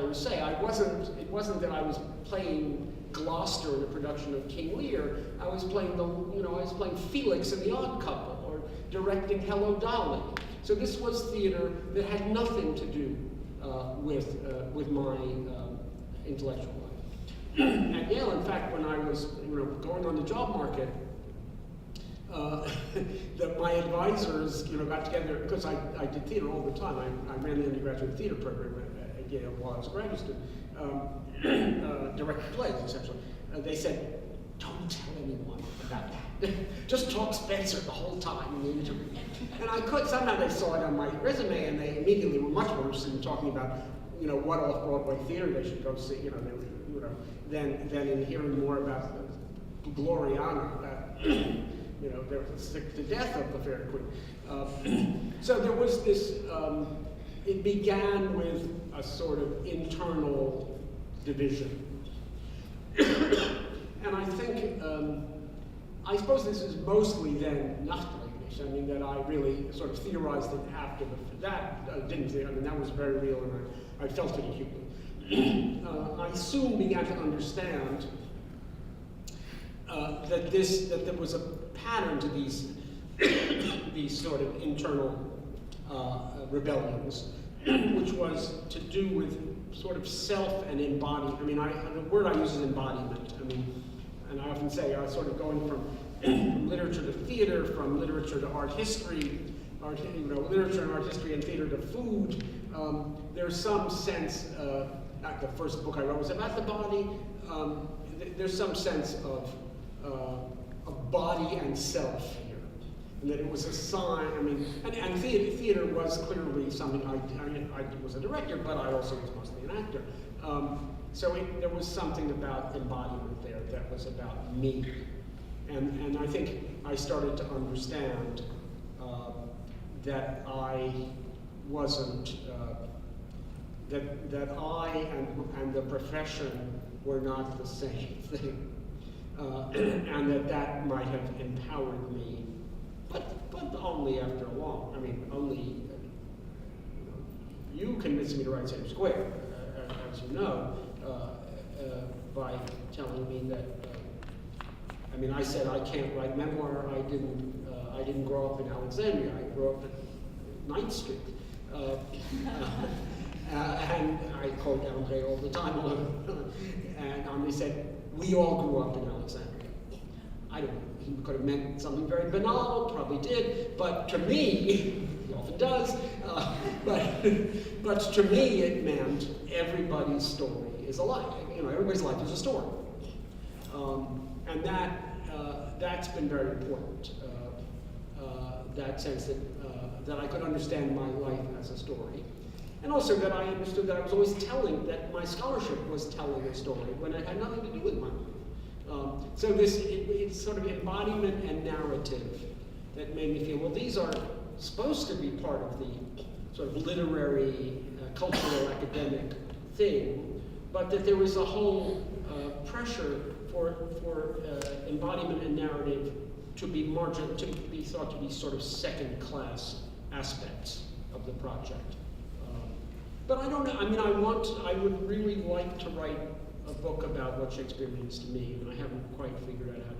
to say. It wasn't that I was playing Gloucester in a production of King Lear. I was playing Felix in The Odd Couple, or directing Hello Dolly. So this was theater that had nothing to do with my intellectual life. At Yale, in fact, when I was going on the job market, that my advisors got together, because I did theater all the time. I ran the undergraduate theater program at Yale while I was a graduate student, directed plays essentially. They said, "Don't tell anyone about that. Just talk Spencer the whole time in the interview." And I could. Somehow they saw it on my resume, and they immediately were much more interested in talking about what off-Broadway theater they should go see. Than in hearing more about Gloriana. The death of the Fair Queen. So there was this, it began with a sort of internal division. And I think, I suppose this is mostly then Nachträglich. I mean, that I really sort of theorized it after that. That was very real, and I felt it acutely. I soon began to understand that there was a pattern to these sort of internal rebellions, which was to do with sort of self and embodiment. I mean, the word I use is embodiment. I mean, and I often say sort of going from literature to theater, from literature to art history, literature and art history and theater to food. There's some sense. The first book I wrote was about the body. There's some sense of body and self here, and that it was a sign. I mean, and theater was clearly something I was a director, but I also was mostly an actor. So there was something about embodiment there that was about me, and I think I started to understand that I wasn't. That I and the profession were not the same thing, and that might have empowered me, but only after a long. I mean, only you convinced me to write Center Square, as you know, by telling me that. I mean, I said I can't write memoir. I didn't grow up in Alexandria. I grew up at 9th Street. And I quote Andre all the time, and Andre said, "We all grew up in Alexandria." I don't know, he could have meant something very banal, probably did, but to me, he often does, but to me it meant everybody's story is a life. Everybody's life is a story. And that's been very important, that sense that I could understand my life as a story. And also that I understood that I was always that my scholarship was telling a story when it had nothing to do with my life. So it's sort of embodiment and narrative that made me feel, well, these are supposed to be part of the sort of literary, cultural, academic thing, but that there was a whole pressure for embodiment and narrative to be thought to be sort of second-class aspects of the project. But I don't know. I mean, I would really like to write a book about what Shakespeare means to me, and I haven't quite figured out how